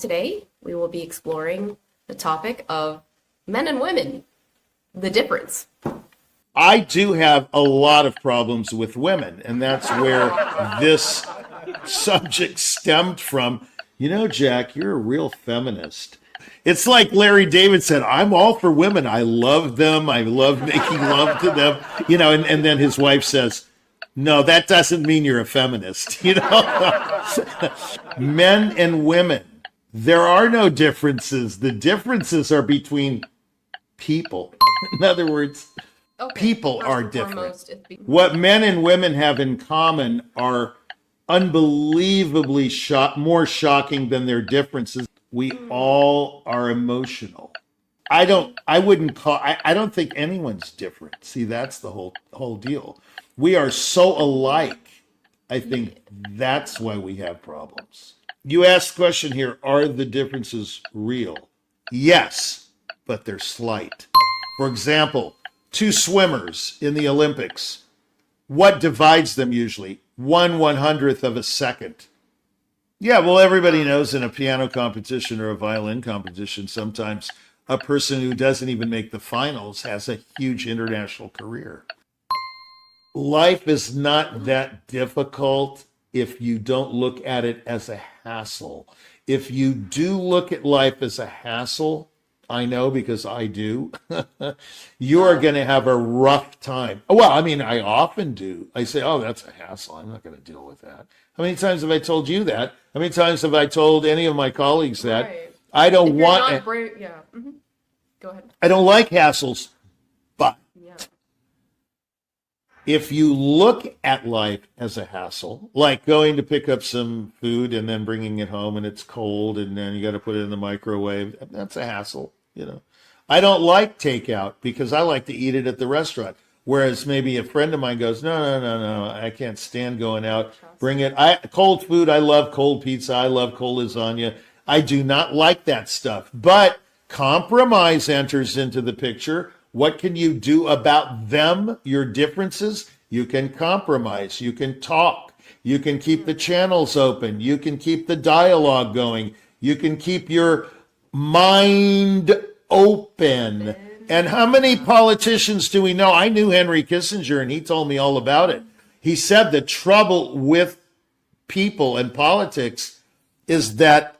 today we will be exploring the topic of men and women, the difference. I do have a lot of problems with women, and that's where this subject stemmed from. You know, Jack, you're a real feminist. It's like Larry David said, I'm all for women. I love them. I love making love to them. You know, and then his wife says, no, that doesn't mean you're a feminist. You know, men and women, there are no differences. The differences are between people. In other words, people are different. What men and women have in common are unbelievably more shocking than their differences. We all are emotional. I don't think anyone's different. See, that's the whole deal. We are so alike. I think that's why we have problems. You asked the question here, are the differences real? Yes, but they're slight. For example, two swimmers in the Olympics. What divides them usually? 1/100th of a second. Yeah, well, everybody knows in a piano competition or a violin competition, sometimes a person who doesn't even make the finals has a huge international career. Life is not that difficult if you don't look at it as a hassle. If you do look at life as a hassle, I know because I do, you are going to have a rough time. Well, I mean, I often do. I say, oh, that's a hassle. I'm not going to deal with that. How many times have I told you that? How many times have I told any of my colleagues that? Right. I don't want... Yeah. Mm-hmm. Go ahead. I don't like hassles, but if you look at life as a hassle, like going to pick up some food and then bringing it home and it's cold and then you got to put it in the microwave, that's a hassle, you know. I don't like takeout because I like to eat it at the restaurant. Whereas maybe a friend of mine goes, no, I can't stand going out. Bring it. Cold food, I love cold pizza. I love cold lasagna. I do not like that stuff. But compromise enters into the picture. What can you do about them, your differences? You can compromise. You can talk. You can keep the channels open. You can keep the dialogue going. You can keep your mind open. And how many politicians do we know? I knew Henry Kissinger, and he told me all about it. He said the trouble with people and politics is that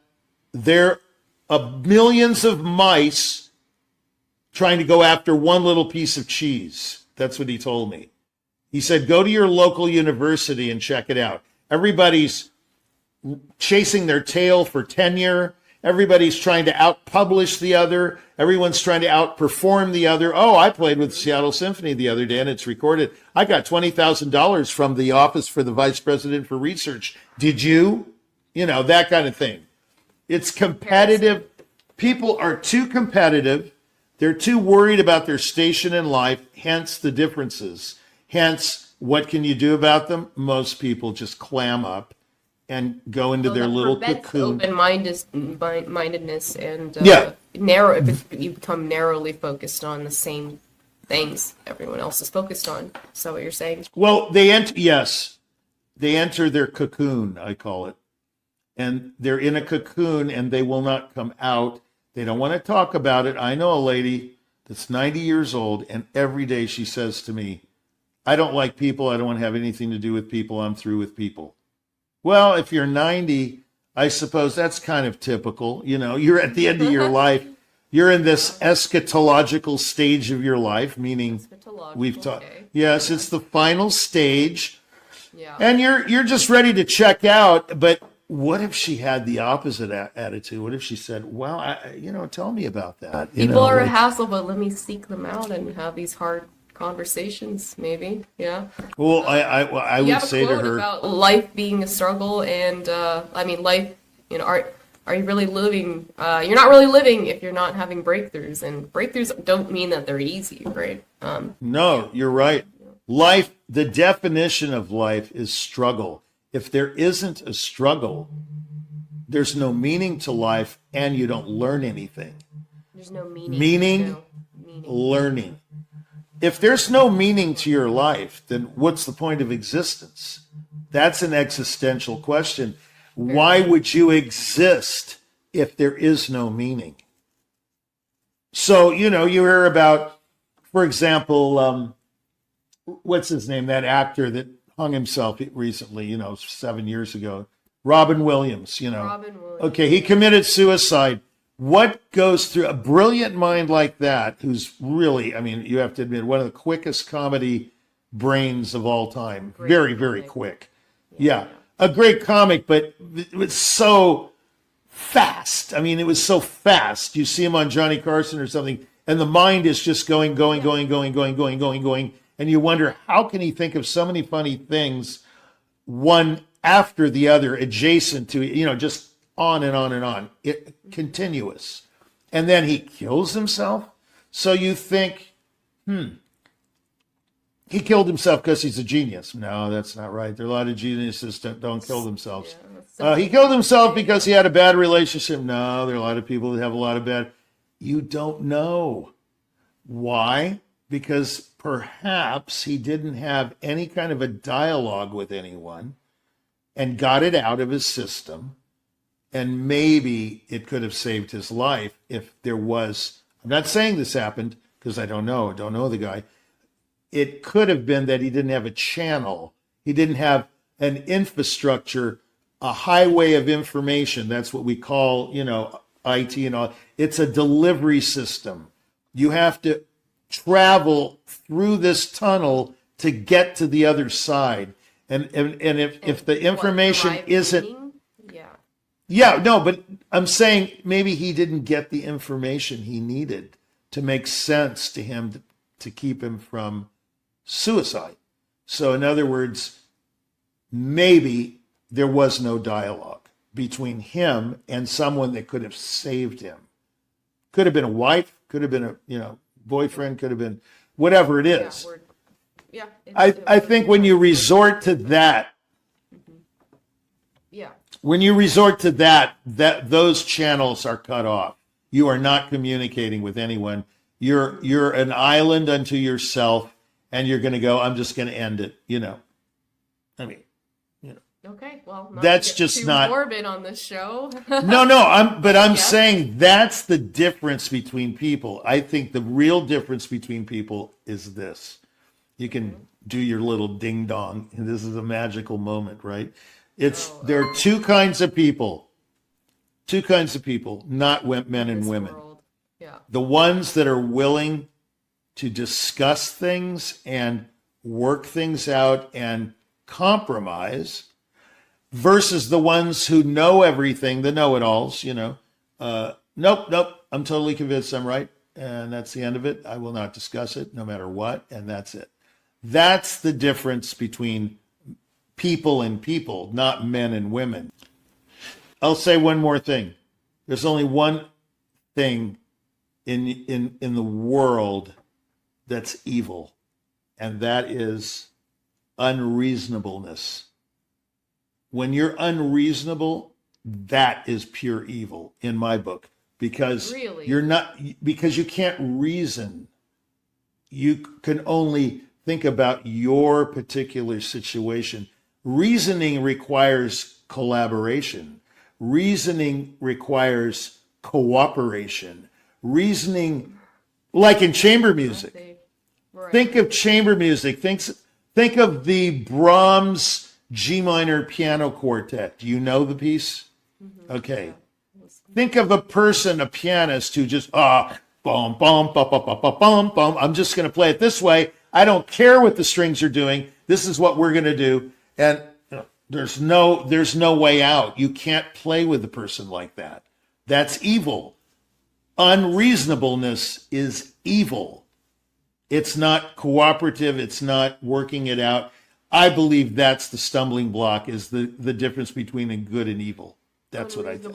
there are millions of mice trying to go after one little piece of cheese. That's what he told me. He said, go to your local university and check it out. Everybody's chasing their tail for tenure. Everybody's trying to out-publish the other. Everyone's trying to outperform the other. Oh, I played with the Seattle Symphony the other day, and it's recorded. I got $20,000 from the Office for the Vice President for Research. Did you? You know, that kind of thing. It's competitive. People are too competitive. They're too worried about their station in life, hence the differences. Hence, what can you do about them? Most people just clam up and go into their little cocoon. Open-mindedness and narrow. If you become narrowly focused on the same things everyone else is focused on. Is that what you're saying? Well, they enter their cocoon, I call it, and they're in a cocoon and they will not come out. They don't want to talk about it. I know a lady that's 90 years old, and every day she says to me, I don't like people. I don't want to have anything to do with people. I'm through with people. Well, if you're 90, I suppose that's kind of typical. You know, you're at the end of your life. You're in this eschatological stage of your life, meaning we've talked. Okay. Yes, it's the final stage. Yeah. And you're just ready to check out. But what if she had the opposite attitude? What if she said, well, tell me about that. People are a hassle, but let me seek them out and have these hard conversations, maybe. Yeah. Well, I would say to her, about life being a struggle, and life. You know, are you really living? You're not really living if you're not having breakthroughs, and breakthroughs don't mean that they're easy, right? No, you're right. Life. The definition of life is struggle. If there isn't a struggle, there's no meaning to life, and you don't learn anything. There's no meaning. Meaning. Learning. If there's no meaning to your life, then what's the point of existence? That's an existential question. Why would you exist if there is no meaning. So, you hear about, for example, what's his name? That actor that hung himself recently, 7 years ago. Robin Williams, Robin Williams. Okay, he committed suicide. What goes through a brilliant mind like that, who's really, you have to admit, one of the quickest comedy brains of all time. Great very, very comic. quick. Yeah. A great comic, but it was so fast. It was so fast. You see him on Johnny Carson or something, and the mind is just going, and you wonder, how can he think of so many funny things, one after the other, adjacent to, just on and on and on, continuous. And then he kills himself. So you think, he killed himself because he's a genius. No, that's not right. There are a lot of geniuses that don't kill themselves. Yeah, He killed himself because he had a bad relationship. No, there are a lot of people that have a lot of bad. You don't know. Why? Because perhaps he didn't have any kind of a dialogue with anyone and got it out of his system. And maybe it could have saved his life if there was, I'm not saying this happened because I don't know the guy. It could have been that he didn't have a channel. He didn't have an infrastructure, a highway of information. That's what we call, IT and all. It's a delivery system. You have to travel through this tunnel to get to the other side. And if the information isn't, yeah, no, but I'm saying maybe he didn't get the information he needed to make sense to him to keep him from suicide. So in other words, maybe there was no dialogue between him and someone that could have saved him. Could have been a wife, could have been a boyfriend, could have been whatever it is. Yeah. I think when you resort to that, when you resort to that those channels are cut off. You are not communicating with anyone. You're an island unto yourself, and you're going to go, I'm just going to end it. Okay, well, that's just not morbid on this show. No, I'm saying that's the difference between people. I think the real difference between people is this. You can do your little ding dong, and this is a magical moment, right? There are two kinds of people, not men and women. Yeah. The ones that are willing to discuss things and work things out and compromise, versus the ones who know everything, the know-it-alls, nope, I'm totally convinced I'm right, and that's the end of it. I will not discuss it no matter what, and that's it. That's the difference between people and people, not men and women. I'll say one more thing. There's only one thing in the world that's evil, and that is unreasonableness. When you're unreasonable, that is pure evil in my book, because because you can't reason. You can only think about your particular situation. Reasoning requires collaboration. Reasoning requires cooperation. Reasoning, like in chamber music. Right. Think of chamber music. Think of the Brahms G minor piano quartet. Do you know the piece? Mm-hmm. Okay. Yeah. Think of a pianist who just bum bum bum bum bum bum. I'm just going to play it this way. I don't care what the strings are doing. This is what we're going to do. And there's no way out. You can't play with a person like that. That's evil. Unreasonableness is evil. It's not cooperative. It's not working it out. I believe that's the stumbling block, is the difference between a good and evil. That's what I think.